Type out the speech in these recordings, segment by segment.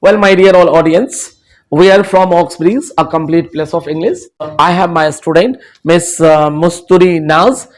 Well, my dear all audience, we are from Oxbridge, a complete place of English. I have my student, Miss Musturi Naz.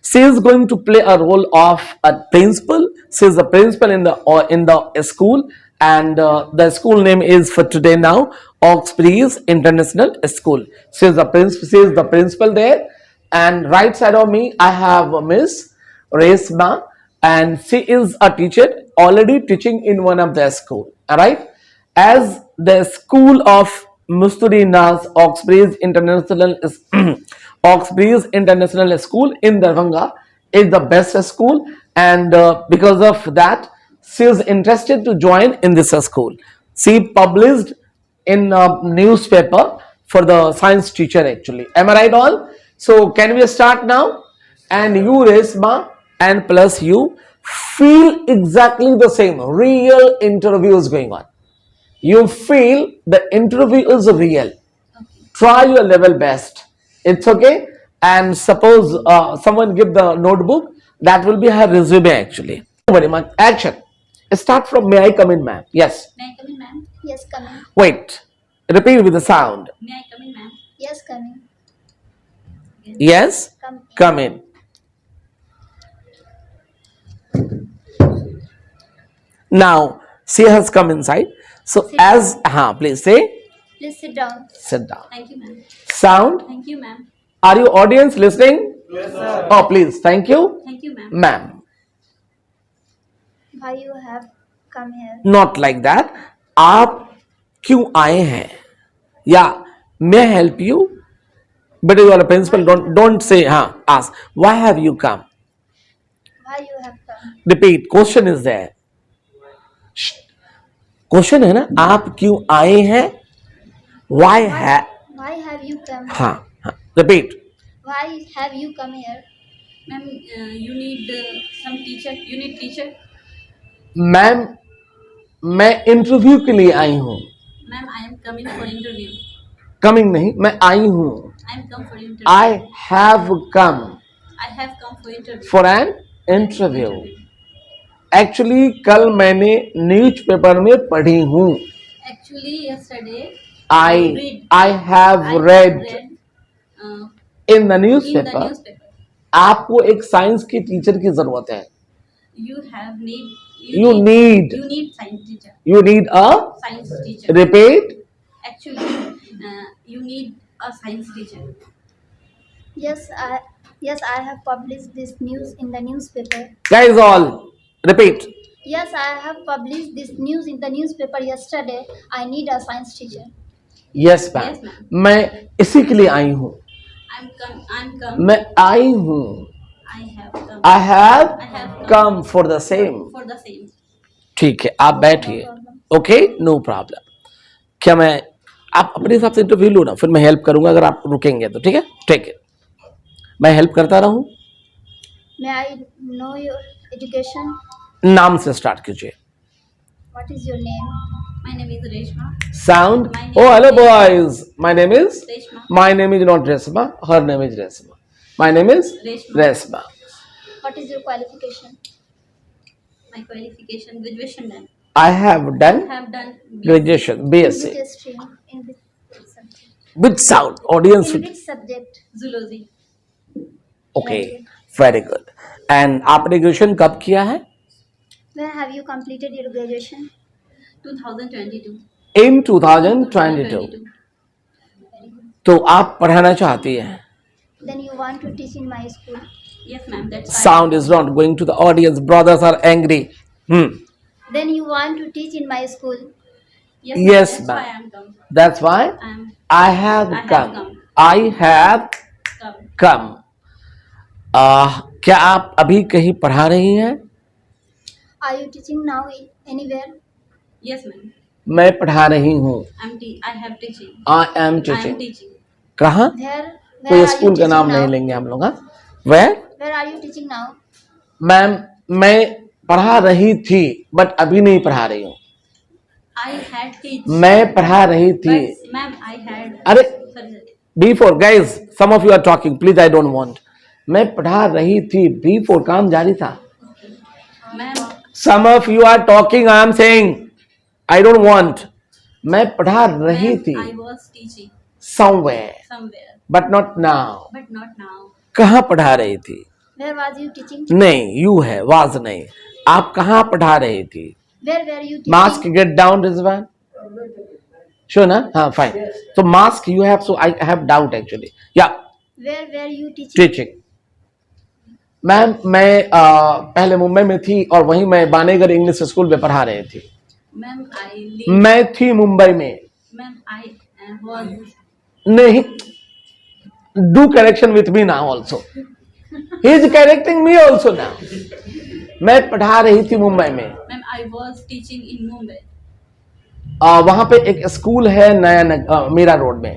She is going to play a role of a principal. She is the principal in the school, and the school name is for today now Oxbridge International School. She is the principal. She is the principal there, and right side of me I have Miss Resma, and she is a teacher already teaching in one of the school. All right, as the school of Musturi Naz Oxbridge International Oxbridge International School in Darbhanga is the best school, and because of that, she is interested to join in this school. She published in a newspaper for the science teacher actually. Am I right all? So can we start now? And you, Resma, and plus you feel exactly the same. Real interview is going on. You feel the interview is real. Try your level best. It's okay. And suppose someone give the notebook, that will be her resume actually. Very much. Action. Start from may I come in, ma'am? Yes. May I come in, ma'am? Yes, come in. Wait. Repeat with the sound. May I come in, ma'am? Yes, come in. Yes. Come in. Now she has come inside. So Sit as please say. Please sit down. Sit down. Thank you, ma'am. Sound. Thank you, ma'am. Are you audience listening? Yes, sir. Oh, please. Thank you. Thank you, ma'am. Ma'am. Why you have come here? Not like that. आप क्यों आए हैं? Yeah. May I help you? But you are a principal. Don't say. Ask. Why have you come? Why you have come? Repeat. Question is there. Question है ना, आप क्यों आए हैं? Why have you come? Repeat. Why have you come here? Ma'am, you need some teacher. You need teacher. Ma'am, मैं interview के लिए आई हूँ. Ma'am, I am coming for interview. Coming नहीं, मैं आई हूँ. I am come for interview. I have come. I have come for interview. For an interview. Actually कल मैंने newspaper में पढ़ी हूँ. Actually, yesterday I have read in the newspaper. आपको एक साइंस की टीचर की जरूरत है. You need science teacher. You need a Science teacher. Repeat. Actually, you need a science teacher. Yes, I have published this news in the newspaper. Guys, all repeat. Yes, I have published this news in the newspaper yesterday. I need a science teacher. Yes, ma'am. Yes, ma'am. मैं इसी के लिए आई हूँ. I'm come. मैं आई हूँ. I have come for the same. For the same. ठीक है, आप बैठिए. Okay, no problem. क्या मैं आप अपने हिसाब से इंटरव्यू लो ना, फिर मैं हेल्प करूंगा अगर आप रुकेंगे तो. ठीक है, ठीक है, मैं हेल्प करता रहूं. May I know your education? नाम से स्टार्ट कीजिए. What is your name? My name is Reshma. Sound. Oh, hello boys. My name is Reshma. My name is not Resma. Her name is Resma. My name is Reshma. Resma. What is your qualification? My qualification, graduation done. I have done graduation, BSc. Which stream? In which subject? Which sound? Audience. In which subject? Zoology. Okay, very good. And आपने graduation कब किया है? When have you completed your graduation? 2022. In 2022. तो आप पढ़ाना चाहती हैं? Then you want to teach in my school? Yes, ma'am. That's Sound is not going to the audience. Brothers are angry. Then you want to teach in my school? Yes, that's ma'am. why I'm come. That's why I have come. I have come. क्या आप अभी कहीं पढ़ा रही हैं? Are you teaching now anywhere? Yes, ma'am. मैं पढ़ा रही हूँ. I am teaching. I am teaching. I am teaching. कहाँ? कोई स्कूल का नाम नहीं लेंगे हम लोग. Where are you teaching now? Ma'am, मैं पढ़ा रही थी, बट अभी नहीं पढ़ा रही हूँ. I had teach. मैं पढ़ा रही थी. Ma'am, I had. अरे, before guys, some of you are talking. Please, I don't want. मैं पढ़ा रही थी. Before काम जारी था. Ma'am. Some of you are talking. I am saying, I don't want. मैं पढ़ा रही थी I was teaching somewhere somewhere, but not now. but not now. कहाँ पढ़ा रही थी? Where was you teaching? नहीं, यू है, वाज नहीं. आप कहाँ पढ़ा रही थी? Where were you teaching? Mask get down, Rizwan. Sure ना? हाँ, fine. So mask you have, so I have doubt actually. Yeah, Where were you teaching? teaching. Ma'am मैं पहले मुंबई में थी और वहीं मैं बानेगर इंग्लिश स्कूल में पढ़ा रही थी. Ma'am, I live. मैं थी मुंबई में. Ma'am, I was. नहीं, do correction with me now also. He is correcting me also now. मैं पढ़ा रही थी मुंबई में. Ma'am, I was teaching in Mumbai. वहां पे एक स्कूल है नया मीरा रोड में.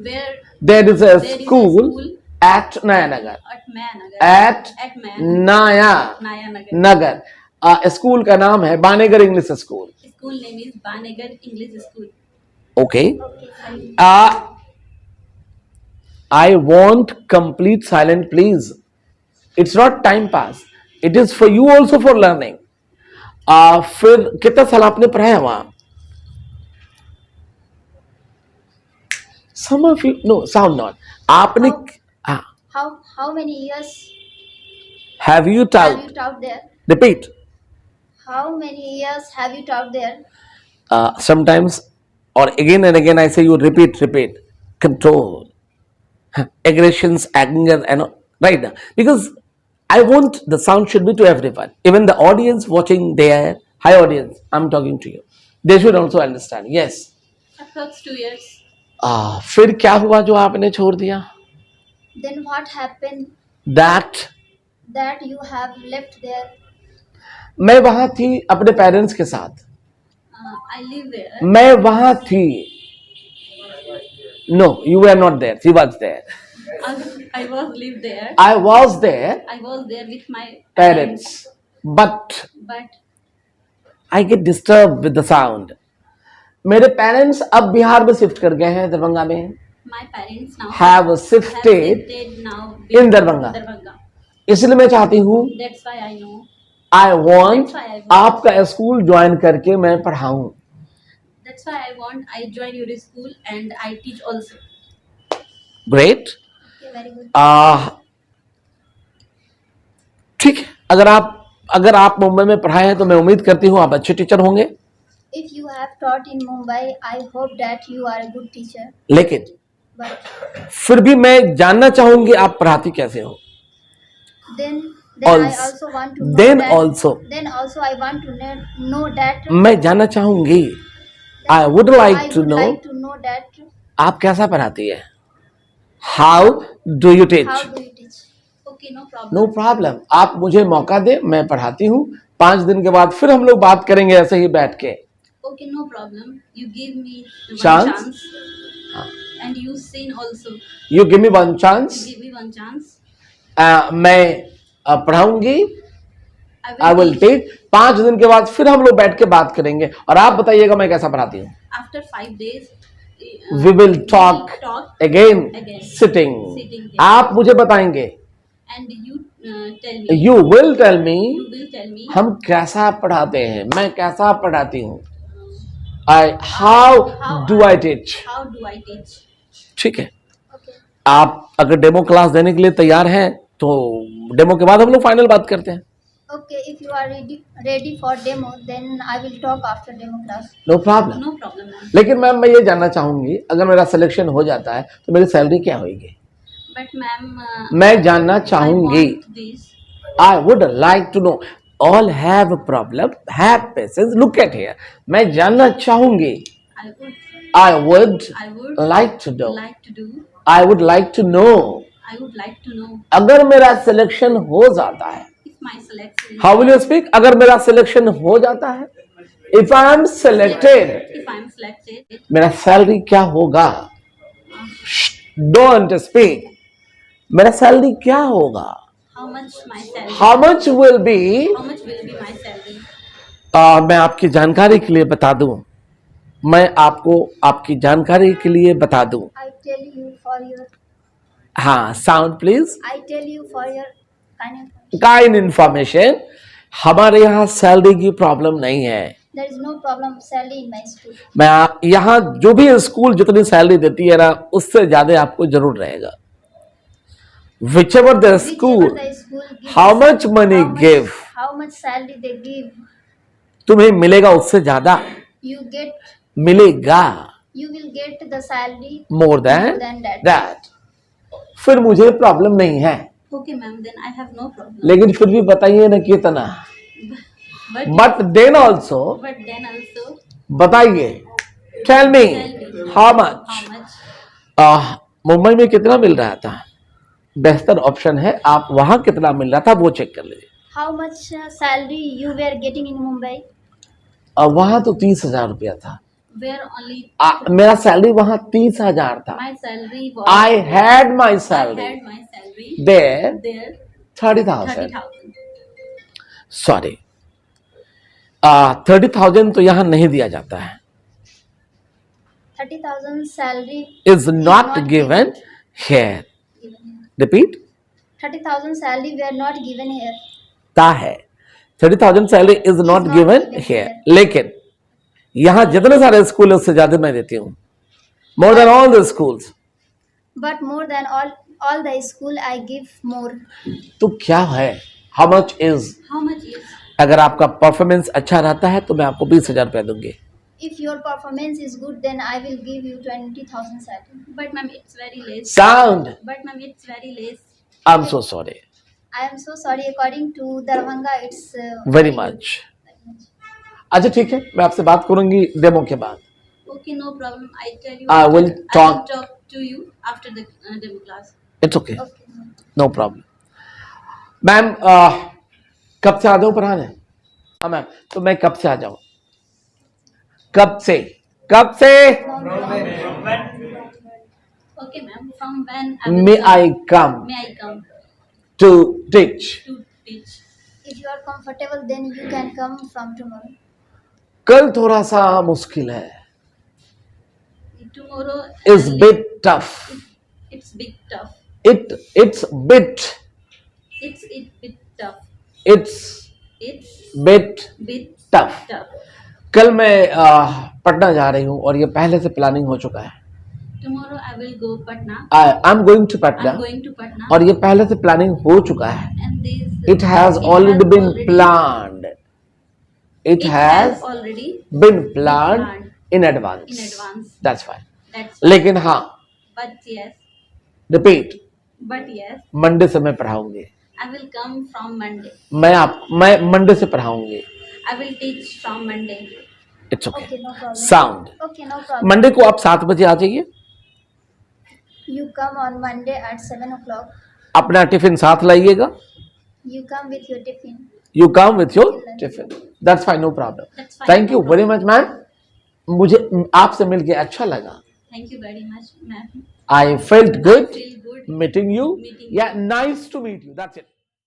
Where There is a there is a school school at Naya Nagar. at Mayanagar. At Mayanagar. Naya Nayanagar. Nagar. School का नाम है Banegar English school. School name is Banegar English School. Okay. Okay. I want complete silent, please. It's not time pass. It is for you also for learning. फिर कितना साल आपने पढ़ाया वहां? Some of you, no, sound not. आपने How many years have you have you taught? taught there? Repeat. How many years have you taught there? Sometimes, or again and again, I say you repeat. Control, aggressions, anger, and right now, because I want the sound should be to everyone, even the audience watching there. Hi, audience, I'm talking to you. They should also understand. Yes. Approx 2 years. फिर क्या हुआ जो आपने छोड़ दिया? Then what happened That that you have left there? मैं वहां थी अपने पेरेंट्स के साथ. I live there. मैं वहां थी. No, you were not there. She was there. I was live there. I was there, I was there with my parents, but But I get disturbed with the sound. मेरे parents अब बिहार में shift कर गए हैं दरभंगा में. my parents now Have have shifted shifted now in Darbhanga. Darbhanga. इसलिए मैं चाहती हूँ That's why I know. I want That's why I want. आपका स्कूल ज्वाइन करके मैं पढ़ाऊं. That's why I want. I join your school and I teach also. Great. Okay, very good. ठीक है. अगर आप मुंबई में पढ़ाए हैं तो मैं उम्मीद करती हूँ आप अच्छे टीचर होंगे. If you have taught in Mumbai, I hope that you are a good teacher. लेकिन But फिर भी मैं जानना चाहूंगी आप पढ़ाती कैसे हो. then I Also- also want to know then that. also- Then also I want to know that. मैं जानना चाहूंगी. I would like I to would know like to know that. आप कैसा पढ़ाती है. How do you teach? How do you teach? Okay, no problem. No problem. आप मुझे मौका दे, मैं पढ़ाती हूँ. 5 दिन के बाद फिर हम लोग बात करेंगे ऐसे ही बैठ के. Okay, no problem. You give me one Chance? chance. And you sin also. You give me one chance. Give me one chance. मैं पढ़ाऊंगी. I will teach. teach. 5 दिन के बाद फिर हम लोग बैठ के बात करेंगे और आप बताइएगा मैं कैसा पढ़ाती हूँ. After 5 days, We will talk again. Sitting. Sitting. आप मुझे बताएंगे. And you tell me. You will tell me. You will tell me. हम कैसा पढ़ाते हैं, मैं कैसा पढ़ाती हूँ. How do I teach? How do I teach? ठीक है. Okay. आप अगर डेमो क्लास देने के लिए तैयार हैं तो डेमो के बाद हम लोग फाइनल बात करते हैं. Okay, if you are ready for demo, then I will talk after demo class. No problem. No problem, ma'am. लेकिन मैम मैं ये जानना चाहूंगी अगर मेरा सिलेक्शन हो जाता है तो मेरी सैलरी क्या होगी. But ma'am, मैं जानना चाहूंगी. I want this. I would like to know. All have a problem. Have patience. Look at here. मैं जानना चाहूंगी. I I would I would like to know. like to do. I would like to know. I would like to know अगर मेरा selection हो जाता है. if my selection. How will you speak? अगर मेरा सिलेक्शन हो जाता है. If I am selected, If I am selected, मेरा सैलरी क्या होगा. Don't speak. मेरा सैलरी क्या होगा. how much my salary? How much will be. How much will be my salary? मैं आपकी जानकारी के लिए बता दूं. मैं आपको आपकी जानकारी के लिए बता दूं. I tell you for your. हाँ, sound please. I tell you for your kind of. Kind information. हमारे यहाँ सैलरी की प्रॉब्लम नहीं है. There is no problem salary in my school. मैं यहाँ जो भी स्कूल जितनी सैलरी देती है ना उससे ज्यादा आपको जरूर रहेगा. Whichever the school, Whichever the school gives, how much money give, how much salary they give, तुम्हें मिलेगा उससे ज्यादा. you get, मिलेगा you will get the salary more than that. that. फिर मुझे प्रॉब्लम नहीं है. Okay, ma'am. Then I have no problem. लेकिन फिर भी बताइए ना कितना. But then also, बताइए. Tell me how much. Mumbai में कितना मिल रहा था? बेहतर ऑप्शन है आप वहां कितना मिल रहा था वो चेक कर लीजिए. How much salary you were getting in Mumbai? वहां तो 30,000 रुपया था. Where only मेरा सैलरी वहां 30,000 था. my salary was. I had my salary there 30,000. Sorry 30,000 तो यहाँ नहीं दिया जाता है. 30,000 salary is not given here. Repeat. 30,000 salary were not given here. ता है 30,000 salary is not given here. लेकिन यहाँ जितने सारे स्कूल है उससे ज्यादा मैं देती हूँ. More than all the schools. But more than all the school I give more. तो क्या है? How much is? How much is? अगर आपका परफॉर्मेंस अच्छा रहता है तो मैं आपको 20,000 रुपया दूंगी. If your performance is good, then I will give you 20,000 salary. But ma'am, it's very less. Sound. But ma'am, it's very less. I'm so sorry. I am so sorry. According to Darbhanga, it's very much. अच्छा ठीक है मैं आपसे बात करूंगी demo के बाद. Okay, no problem. I tell you. I will talk to you after the demo class. It's okay. No problem. Ma'am कब से आ जाऊँ पढ़ाने? हाँ मैम तो मैं कब से आ जाऊँ? कब से? Okay, ma'am. From when? May I come? May I come? To teach. To teach. If you are comfortable, then you can come from tomorrow. कल थोड़ा सा मुश्किल है. Tomorrow is bit tough. It's bit tough. It's bit. It's bit tough. It's bit tough. कल मैं पटना जा रही हूँ और ये पहले से प्लानिंग हो चुका है. Tomorrow I will go Patna. I'm going to Patna. I'm going to Patna. और ये पहले से प्लानिंग हो चुका है. And it has already been planned. It has already been planned in advance. In advance. That's fine. That's लेकिन हाँ. But yes. Repeat. But yes. Monday से मैं पढ़ाऊंगी. I will come from Monday. मैं मंडे से पढ़ाऊंगी. I will teach from Monday. It's okay. Okay, no problem. Sound. Okay, no problem. Monday को आप 7 बजे आ जाइए. You come on Monday at 7 o'clock. अपना tiffin साथ लाइएगा. You come with your tiffin. You come with your tiffin. That's fine, no problem. That's fine. Thank you very much, ma'am. मुझे आपसे मिलके अच्छा लगा. Thank you very much, ma'am. I felt good I feel good meeting you. meeting you. Yeah, nice to meet you. That's it.